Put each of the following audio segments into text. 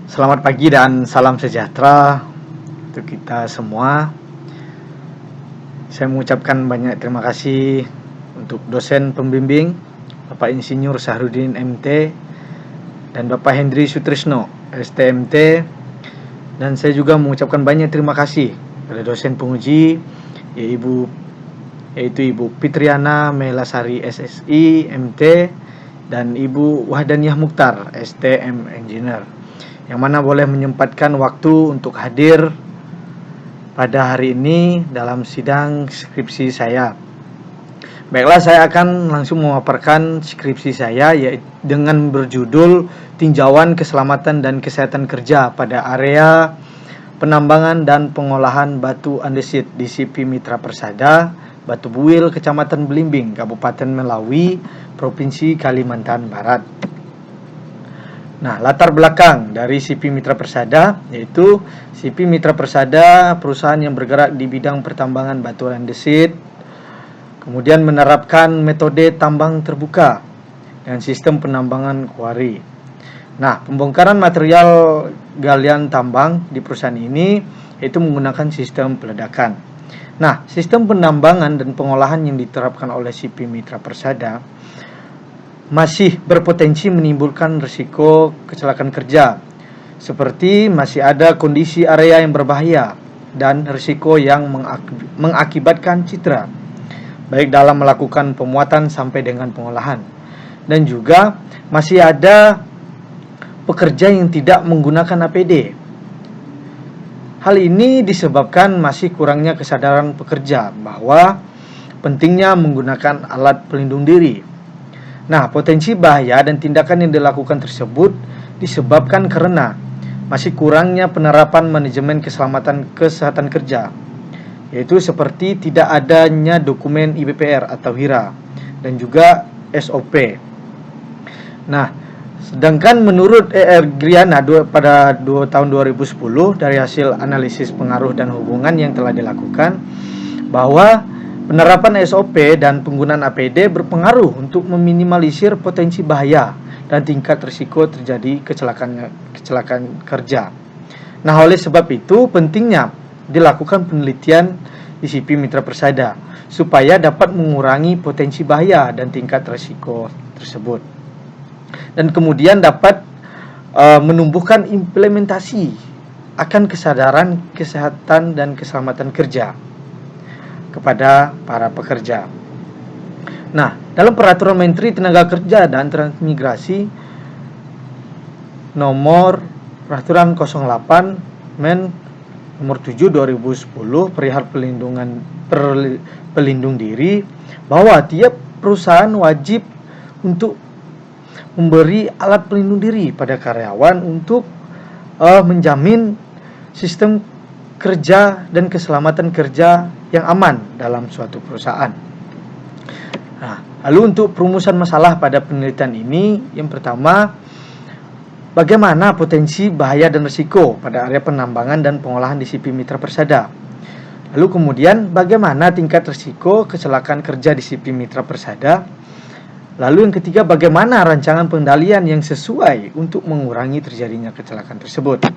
Selamat pagi dan salam sejahtera untuk kita semua. Saya mengucapkan banyak terima kasih untuk dosen pembimbing Bapak Insinyur Sahrudin MT dan Bapak Hendri Sutrisno STMT, dan saya juga mengucapkan banyak terima kasih pada dosen penguji yaitu Ibu Fitriana Melasari SSI MT dan Ibu Wahdaniah Mukhtar STM Engineer, yang mana boleh menyempatkan waktu untuk hadir pada hari ini dalam sidang skripsi saya. Baiklah, saya akan langsung memaparkan skripsi saya dengan berjudul Tinjauan Keselamatan dan Kesehatan Kerja pada Area Penambangan dan Pengolahan Batu Andesit di CP Mitra Persada, Batu Buil, Kecamatan Belimbing, Kabupaten Melawi, Provinsi Kalimantan Barat. Nah, latar belakang dari CP Mitra Persada yaitu CP Mitra Persada perusahaan yang bergerak di bidang pertambangan batu andesit, kemudian menerapkan metode tambang terbuka dan sistem penambangan kuari. Nah, pembongkaran material galian tambang di perusahaan ini yaitu menggunakan sistem peledakan. Nah, sistem penambangan dan pengolahan yang diterapkan oleh CP Mitra Persada masih berpotensi menimbulkan risiko kecelakaan kerja, seperti masih ada kondisi area yang berbahaya dan risiko yang mengakibatkan cedera, baik dalam melakukan pemuatan sampai dengan pengolahan. Dan juga masih ada pekerja yang tidak menggunakan APD. Hal ini disebabkan masih kurangnya kesadaran pekerja bahwa pentingnya menggunakan alat pelindung diri. Nah, potensi bahaya dan tindakan yang dilakukan tersebut disebabkan karena masih kurangnya penerapan manajemen keselamatan kesehatan kerja, yaitu seperti tidak adanya dokumen IBPR atau HIRA dan juga SOP. Nah, sedangkan menurut Griana pada tahun 2010 dari hasil analisis pengaruh dan hubungan yang telah dilakukan, bahwa penerapan SOP dan penggunaan APD berpengaruh untuk meminimalisir potensi bahaya dan tingkat risiko terjadi kecelakaan kerja. Nah, oleh sebab itu pentingnya dilakukan penelitian di CP Mitra Persada supaya dapat mengurangi potensi bahaya dan tingkat risiko tersebut, dan kemudian dapat menumbuhkan implementasi akan kesadaran kesehatan dan keselamatan kerja kepada para pekerja. Nah, dalam Peraturan Menteri Tenaga Kerja dan Transmigrasi nomor Peraturan 08 Men nomor 7 2010 perihal pelindung diri, bahwa tiap perusahaan wajib untuk memberi alat pelindung diri pada karyawan untuk menjamin sistem kerja dan keselamatan kerja yang aman dalam suatu perusahaan. Nah, lalu untuk perumusan masalah pada penelitian ini, yang pertama, bagaimana potensi bahaya dan risiko pada area penambangan dan pengolahan di CP Mitra Persada. Lalu kemudian, bagaimana tingkat risiko kecelakaan kerja di CP Mitra Persada. Lalu yang ketiga, bagaimana rancangan pengendalian yang sesuai untuk mengurangi terjadinya kecelakaan tersebut.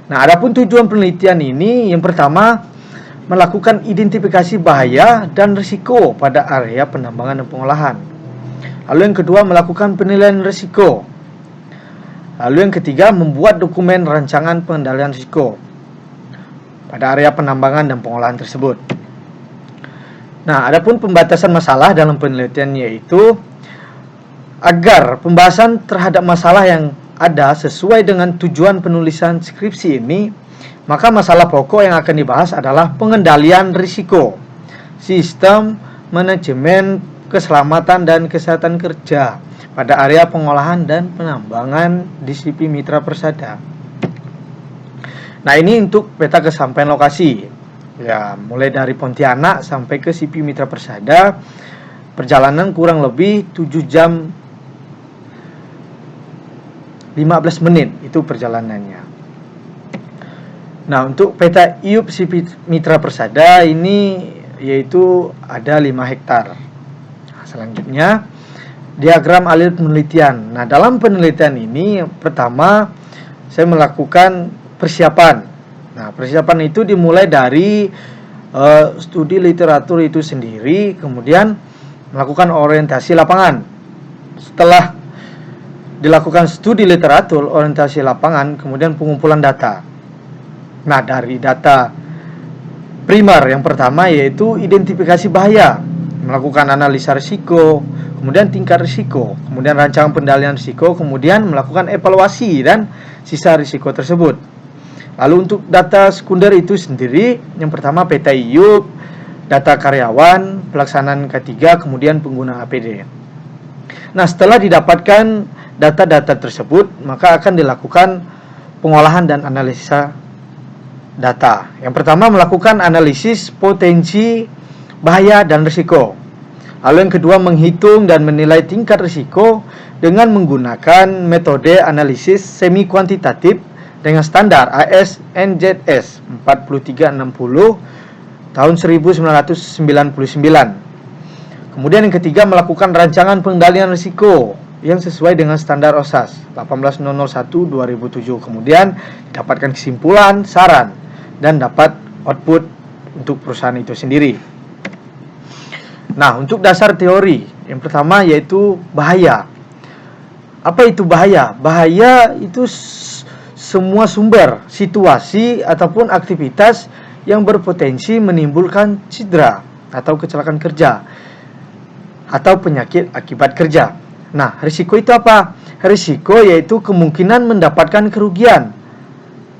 Nah, adapun tujuan penelitian ini, yang pertama, melakukan identifikasi bahaya dan risiko pada area penambangan dan pengolahan. Lalu yang kedua, melakukan penilaian risiko. Lalu yang ketiga, membuat dokumen rancangan pengendalian risiko pada area penambangan dan pengolahan tersebut. Nah, adapun pembatasan masalah dalam penelitian yaitu agar pembahasan terhadap masalah yang ada sesuai dengan tujuan penulisan skripsi ini, maka masalah pokok yang akan dibahas adalah pengendalian risiko, sistem manajemen keselamatan dan kesehatan kerja pada area pengolahan dan penambangan di CP Mitra Persada. Nah, ini untuk peta kesampaian lokasi. Ya, mulai dari Pontianak sampai ke CP Mitra Persada, perjalanan kurang lebih 7 jam 15 menit itu perjalanannya. Nah, untuk peta IUP CP Mitra Persada ini yaitu ada 5 hektar. Nah, selanjutnya diagram alur penelitian. Nah, dalam penelitian ini pertama saya melakukan persiapan. Nah, persiapan itu dimulai dari studi literatur itu sendiri, kemudian melakukan orientasi lapangan. Setelah dilakukan studi literatur, orientasi lapangan, kemudian pengumpulan data. Nah, dari data primer yang pertama yaitu identifikasi bahaya, melakukan analisa risiko, kemudian tingkat risiko, kemudian rancangan pengendalian risiko, kemudian melakukan evaluasi dan sisa risiko tersebut. Lalu untuk data sekunder itu sendiri, yang pertama peta IUP, data karyawan, pelaksanaan K3, kemudian pengguna APD. Nah, setelah didapatkan data-data tersebut, maka akan dilakukan pengolahan dan analisa data. Yang pertama melakukan analisis potensi bahaya dan risiko. Lalu yang kedua menghitung dan menilai tingkat risiko dengan menggunakan metode analisis semi kuantitatif dengan standar AS/NZS 4360 tahun 1999. Kemudian yang ketiga melakukan rancangan pengendalian risiko yang sesuai dengan standar OSAS 18001/2007. Kemudian dapatkan kesimpulan, saran, dan dapat output untuk perusahaan itu sendiri. Nah, untuk dasar teori, yang pertama yaitu bahaya. Apa itu bahaya? Bahaya itu semua sumber, situasi, ataupun aktivitas yang berpotensi menimbulkan cedera atau kecelakaan kerja atau penyakit akibat kerja. Nah, risiko itu apa? Risiko yaitu kemungkinan mendapatkan kerugian,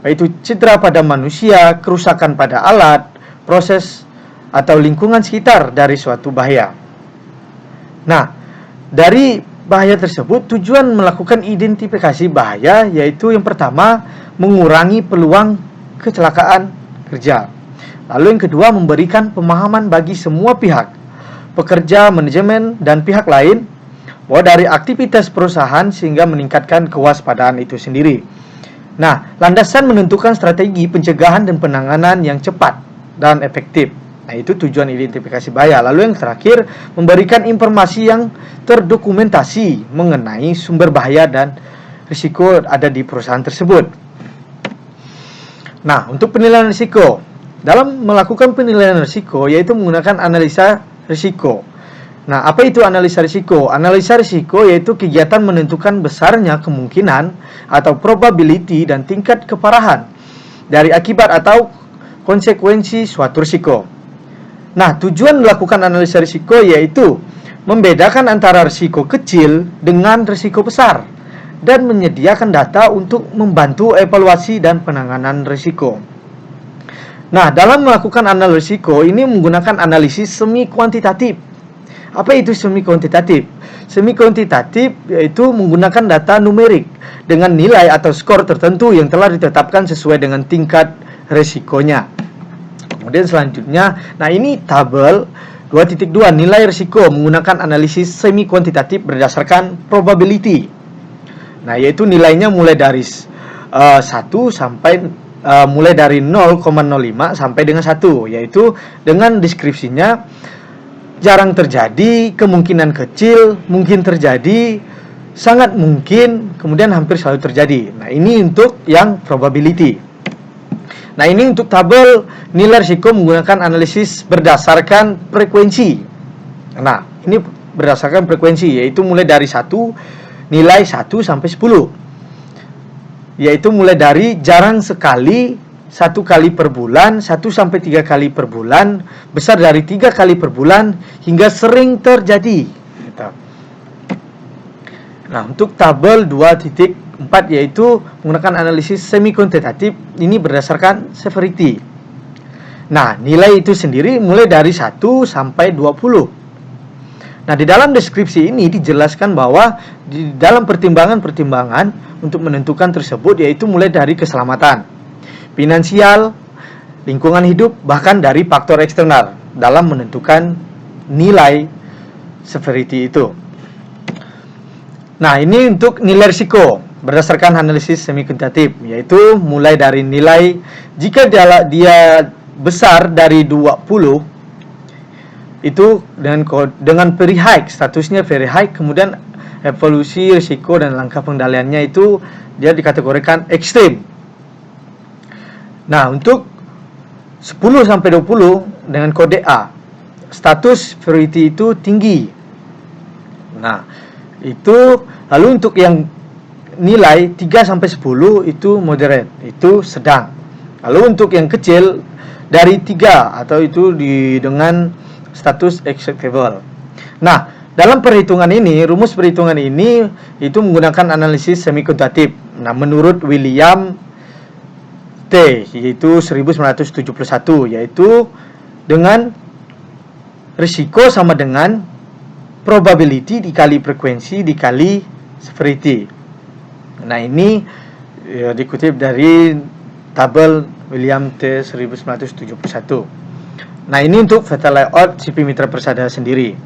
yaitu cedera pada manusia, kerusakan pada alat, proses atau lingkungan sekitar dari suatu bahaya. Nah, dari bahaya tersebut tujuan melakukan identifikasi bahaya yaitu yang pertama mengurangi peluang kecelakaan kerja. Lalu yang kedua memberikan pemahaman bagi semua pihak, pekerja, manajemen, dan pihak lain bahwa dari aktivitas perusahaan sehingga meningkatkan kewaspadaan itu sendiri. Nah, landasan menentukan strategi pencegahan dan penanganan yang cepat dan efektif. Nah, itu tujuan identifikasi bahaya. Lalu yang terakhir, memberikan informasi yang terdokumentasi mengenai sumber bahaya dan risiko ada di perusahaan tersebut. Nah, untuk penilaian risiko. Dalam melakukan penilaian risiko yaitu menggunakan analisa risiko. Nah, apa itu analisa risiko? Analisa risiko yaitu kegiatan menentukan besarnya kemungkinan atau probability dan tingkat keparahan dari akibat atau konsekuensi suatu risiko. Nah, tujuan melakukan analisa risiko yaitu membedakan antara risiko kecil dengan risiko besar dan menyediakan data untuk membantu evaluasi dan penanganan risiko. Nah, dalam melakukan analisis risiko ini menggunakan analisis semi kuantitatif. Apa itu semi kuantitatif? Semi kuantitatif yaitu menggunakan data numerik dengan nilai atau skor tertentu yang telah ditetapkan sesuai dengan tingkat risikonya. Kemudian selanjutnya, nah ini tabel 2.2 nilai risiko menggunakan analisis semi kuantitatif berdasarkan probability. Nah, yaitu nilainya mulai dari 1 sampai mulai dari 0,05 sampai dengan 1, yaitu dengan deskripsinya jarang terjadi, kemungkinan kecil, mungkin terjadi, sangat mungkin, kemudian hampir selalu terjadi. Nah, ini untuk yang probability. Nah, ini untuk tabel nilai risiko menggunakan analisis berdasarkan frekuensi. Nah, ini berdasarkan frekuensi, yaitu mulai dari 1, nilai 1 sampai 10. Yaitu mulai dari jarang sekali, 1 kali per bulan, 1 sampai 3 kali per bulan, besar dari 3 kali per bulan, hingga sering terjadi. Nah, untuk tabel 2.4 yaitu menggunakan analisis semi kuantitatif, ini berdasarkan severity. Nah, nilai itu sendiri mulai dari 1 sampai 20. Nah, di dalam deskripsi ini dijelaskan bahwa di dalam pertimbangan-pertimbangan untuk menentukan tersebut yaitu mulai dari keselamatan, finansial, lingkungan hidup, bahkan dari faktor eksternal dalam menentukan nilai severity itu. Nah, ini untuk nilai risiko berdasarkan analisis semi kuantitatif, yaitu mulai dari nilai jika dia besar dari 20 itu dengan very high, statusnya very high, kemudian evolusi risiko dan langkah pengendaliannya itu dia dikategorikan ekstrim. Nah, untuk 10 sampai 20 dengan kode A, status severity itu tinggi. Nah, itu lalu untuk yang nilai 3 sampai 10 itu moderate, itu sedang. Lalu untuk yang kecil dari 3 atau itu dengan status acceptable. Nah, dalam perhitungan ini, rumus perhitungan ini itu menggunakan analisis semi kuantitatif. Nah, menurut William T, yaitu 1971, yaitu dengan risiko sama dengan probability dikali frekuensi dikali severity. Nah, ini dikutip dari tabel William T 1971. Nah, ini untuk fatal layout CP Mitra Persada sendiri.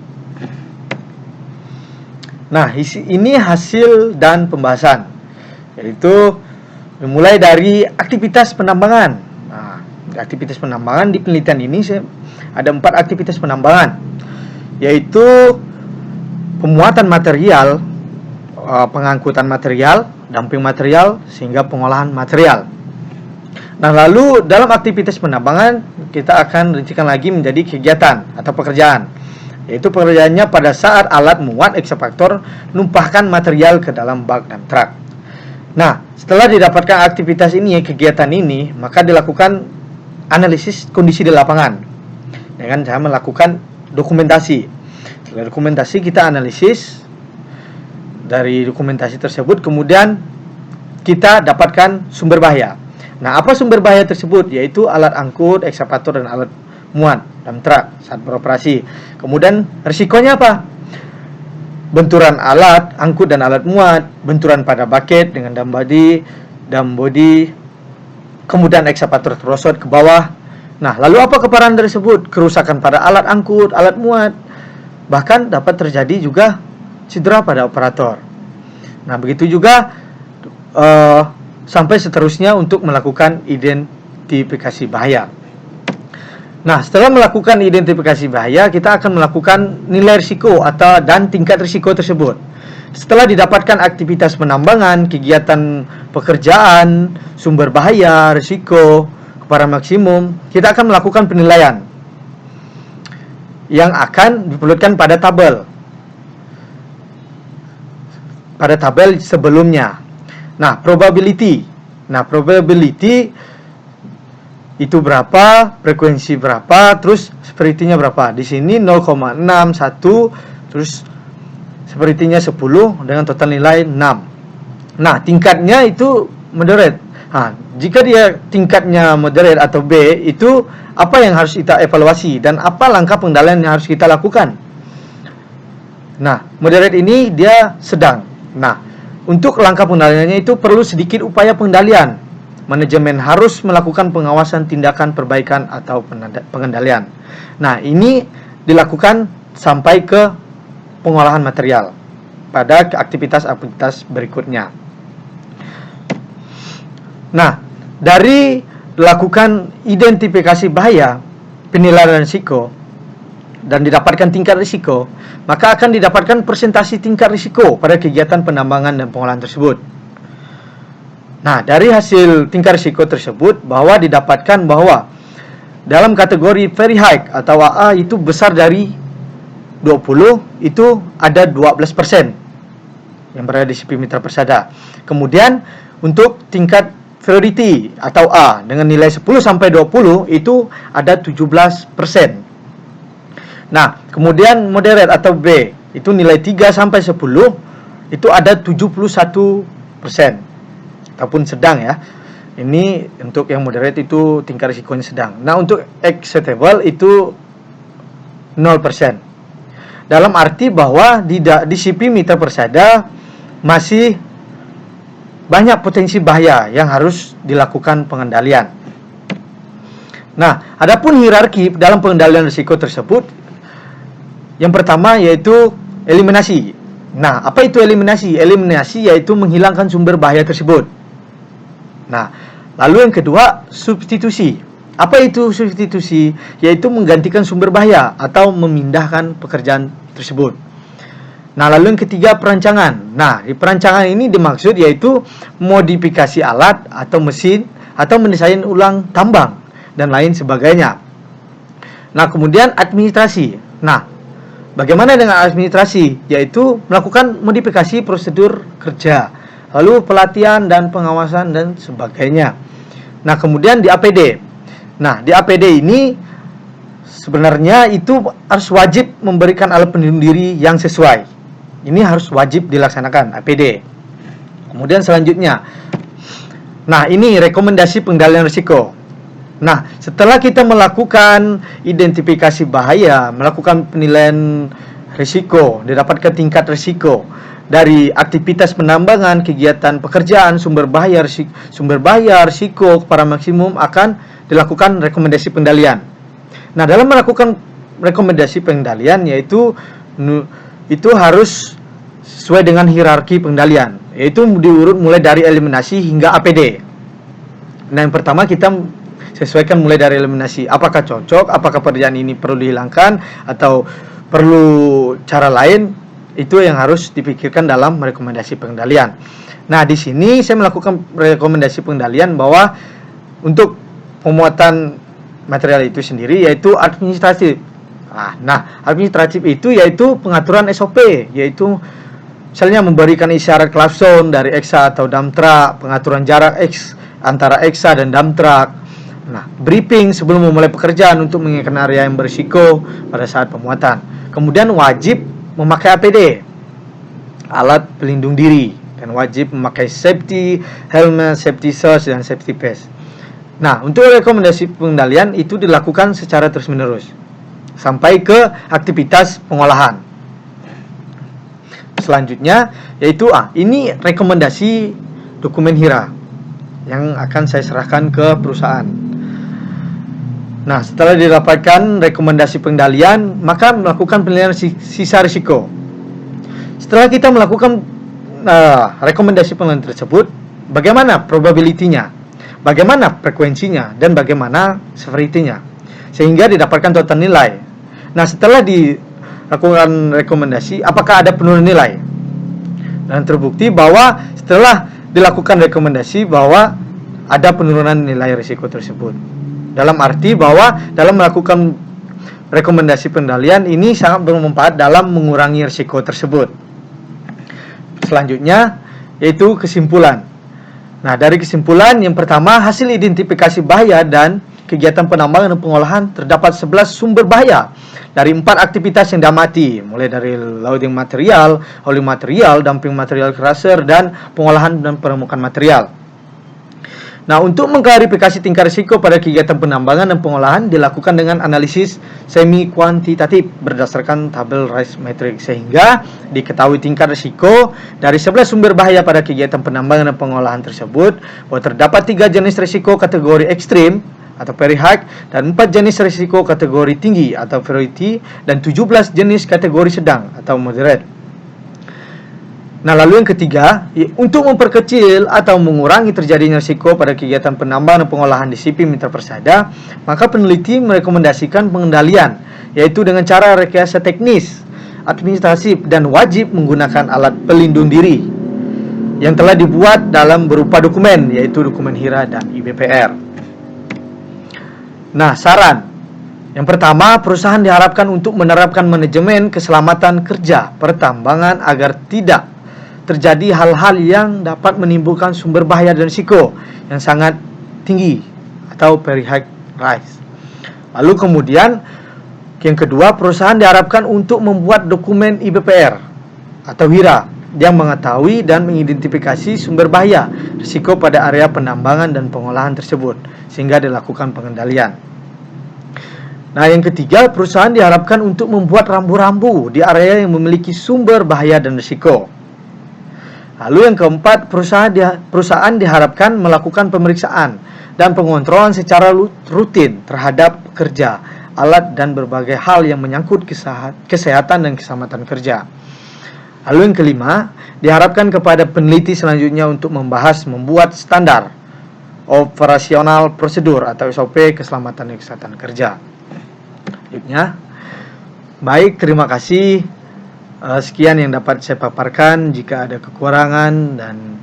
Nah, ini hasil dan pembahasan, yaitu dimulai dari aktivitas penambangan. Nah, aktivitas penambangan di penelitian ini ada 4 aktivitas penambangan, yaitu pemuatan material, pengangkutan material, dumping material, sehingga pengolahan material. Nah, lalu dalam aktivitas penambangan kita akan rincikan lagi menjadi kegiatan atau pekerjaan, yaitu pekerjaannya pada saat alat muat ekskavator numpahkan material ke dalam bak dan truk. Nah, setelah didapatkan aktivitas ini, kegiatan ini, maka dilakukan analisis kondisi di lapangan. Ya kan, saya melakukan dokumentasi. Setelah dokumentasi kita analisis. Dari dokumentasi tersebut kemudian kita dapatkan sumber bahaya. Nah, apa sumber bahaya tersebut? Yaitu alat angkut, ekskavator, dan alat muat dalam truk saat beroperasi. Kemudian risikonya apa? Benturan alat angkut dan alat muat, benturan pada bucket dengan dam body, kemudian ekskavator terosot ke bawah. Nah, lalu apa keparahan tersebut? Kerusakan pada alat angkut, alat muat, bahkan dapat terjadi juga cedera pada operator. Nah, begitu juga sampai seterusnya untuk melakukan identifikasi bahaya. Nah, setelah melakukan identifikasi bahaya, kita akan melakukan nilai risiko dan tingkat risiko tersebut. Setelah didapatkan aktivitas penambangan, kegiatan pekerjaan, sumber bahaya, risiko, keparahan maksimum, kita akan melakukan penilaian yang akan diperlukan pada tabel sebelumnya. Nah, probability. Itu berapa, frekuensi berapa, terus severity-nya berapa. Di sini 0,61, terus severity-nya 10 dengan total nilai 6. Nah, tingkatnya itu moderate. Nah, jika dia tingkatnya moderate atau B, itu apa yang harus kita evaluasi dan apa langkah pengendalian yang harus kita lakukan. Nah, moderate ini dia sedang. Nah, untuk langkah pengendaliannya itu perlu sedikit upaya pengendalian. Manajemen harus melakukan pengawasan tindakan perbaikan atau pengendalian. Nah, ini dilakukan sampai ke pengolahan material pada aktivitas-aktivitas berikutnya. Nah, dari lakukan identifikasi bahaya, penilaian risiko, dan didapatkan tingkat risiko, maka akan didapatkan presentasi tingkat risiko pada kegiatan penambangan dan pengolahan tersebut. Nah, dari hasil tingkat risiko tersebut bahwa didapatkan bahwa dalam kategori very high atau AA itu besar dari 20, itu ada 12% yang berada di CP Mitra Persada. Kemudian untuk tingkat severity atau A dengan nilai 10 sampai 20 itu ada 17%. Nah, kemudian moderate atau B itu nilai 3 sampai 10 itu ada 71%. Ataupun sedang ya. Ini untuk yang moderate itu tingkat risikonya sedang. Nah, untuk acceptable itu 0%. Dalam arti bahwa di CP Mitra Persada masih banyak potensi bahaya yang harus dilakukan pengendalian. Nah, adapun hierarki dalam pengendalian risiko tersebut, yang pertama yaitu eliminasi. Nah, apa itu eliminasi? Eliminasi yaitu menghilangkan sumber bahaya tersebut. Nah, lalu yang kedua, substitusi. Apa itu substitusi? Yaitu menggantikan sumber bahaya atau memindahkan pekerjaan tersebut. Nah, lalu yang ketiga, perancangan. Nah, di perancangan ini dimaksud yaitu modifikasi alat atau mesin atau mendesain ulang tambang dan lain sebagainya. Nah, kemudian administrasi. Nah, bagaimana dengan administrasi? Yaitu melakukan modifikasi prosedur kerja, lalu pelatihan dan pengawasan dan sebagainya. Nah, kemudian di APD. Nah, di APD ini sebenarnya itu harus wajib memberikan alat pelindung diri yang sesuai. Ini harus wajib dilaksanakan APD. Kemudian selanjutnya, nah ini rekomendasi pengendalian risiko. Nah, setelah kita melakukan identifikasi bahaya, melakukan penilaian risiko, didapatkan tingkat risiko dari aktivitas penambangan, kegiatan pekerjaan, sumber bahaya, risiko para maksimum, akan dilakukan rekomendasi pengendalian. Nah, dalam melakukan rekomendasi pengendalian yaitu itu harus sesuai dengan hierarki pengendalian, yaitu diurut mulai dari eliminasi hingga APD. Nah, yang pertama kita sesuaikan mulai dari eliminasi. Apakah cocok, apakah pekerjaan ini perlu dihilangkan atau perlu cara lain, itu yang harus dipikirkan dalam rekomendasi pengendalian. Nah, di sini saya melakukan rekomendasi pengendalian bahwa untuk pemuatan material itu sendiri yaitu administratif. Nah, administratif itu yaitu pengaturan SOP, yaitu misalnya memberikan isyarat klakson dari EXA atau dump truck, pengaturan jarak antara EXA dan dump truck. Nah, briefing sebelum memulai pekerjaan untuk mengingatkan area yang berisiko pada saat pemuatan. Kemudian wajib memakai APD, alat pelindung diri, dan wajib memakai safety helmet, safety shoes, dan safety vest. Nah, untuk rekomendasi pengendalian itu dilakukan secara terus-menerus sampai ke aktivitas pengolahan. Selanjutnya yaitu ini rekomendasi dokumen HIRA yang akan saya serahkan ke perusahaan. Nah, setelah didapatkan rekomendasi pengendalian, maka melakukan penilaian sisa risiko. Setelah kita melakukan rekomendasi pengendalian tersebut, bagaimana probability-nya, bagaimana frekuensinya, dan bagaimana severity-nya, sehingga didapatkan total nilai. Nah, setelah dilakukan rekomendasi, apakah ada penurunan nilai? Dan terbukti bahwa setelah dilakukan rekomendasi bahwa ada penurunan nilai risiko tersebut. Dalam arti bahwa dalam melakukan rekomendasi pengendalian ini sangat bermanfaat dalam mengurangi risiko tersebut. Selanjutnya yaitu kesimpulan. Nah, dari kesimpulan yang pertama, hasil identifikasi bahaya dan kegiatan penambangan dan pengolahan terdapat 11 sumber bahaya dari 4 aktivitas yang diamati, mulai dari loading material, hauling material, dumping material crusher, dan pengolahan dan peremukan material. Nah, untuk mengklarifikasi tingkat risiko pada kegiatan penambangan dan pengolahan dilakukan dengan analisis semi kuantitatif berdasarkan tabel risk matrix, sehingga diketahui tingkat risiko dari 11 sumber bahaya pada kegiatan penambangan dan pengolahan tersebut, bahwa terdapat 3 jenis risiko kategori ekstrim atau very high, dan 4 jenis risiko kategori tinggi atau variety, dan 17 jenis kategori sedang atau moderate. Nah, lalu yang ketiga, untuk memperkecil atau mengurangi terjadinya risiko pada kegiatan penambangan dan pengolahan di CP Mitra Persada, maka peneliti merekomendasikan pengendalian, yaitu dengan cara rekayasa teknis, administratif, dan wajib menggunakan alat pelindung diri yang telah dibuat dalam berupa dokumen, yaitu dokumen HIRA dan IBPR. Nah, saran. Yang pertama, perusahaan diharapkan untuk menerapkan manajemen keselamatan kerja pertambangan agar tidak terjadi hal-hal yang dapat menimbulkan sumber bahaya dan risiko yang sangat tinggi atau very high risk. Lalu kemudian yang kedua, perusahaan diharapkan untuk membuat dokumen IBPR atau HIRA yang mengetahui dan mengidentifikasi sumber bahaya risiko pada area penambangan dan pengolahan tersebut sehingga dilakukan pengendalian. Nah, yang ketiga, perusahaan diharapkan untuk membuat rambu-rambu di area yang memiliki sumber bahaya dan risiko. Lalu yang keempat, perusahaan diharapkan melakukan pemeriksaan dan pengontrolan secara rutin terhadap pekerja, alat, dan berbagai hal yang menyangkut kesehatan dan keselamatan kerja. Lalu yang kelima, diharapkan kepada peneliti selanjutnya untuk membuat standar operasional prosedur atau SOP keselamatan dan kesehatan kerja. Selanjutnya, baik, terima kasih. Sekian yang dapat saya paparkan. Jika ada kekurangan dan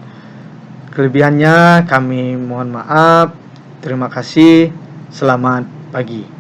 kelebihannya kami mohon maaf. Terima kasih. Selamat pagi.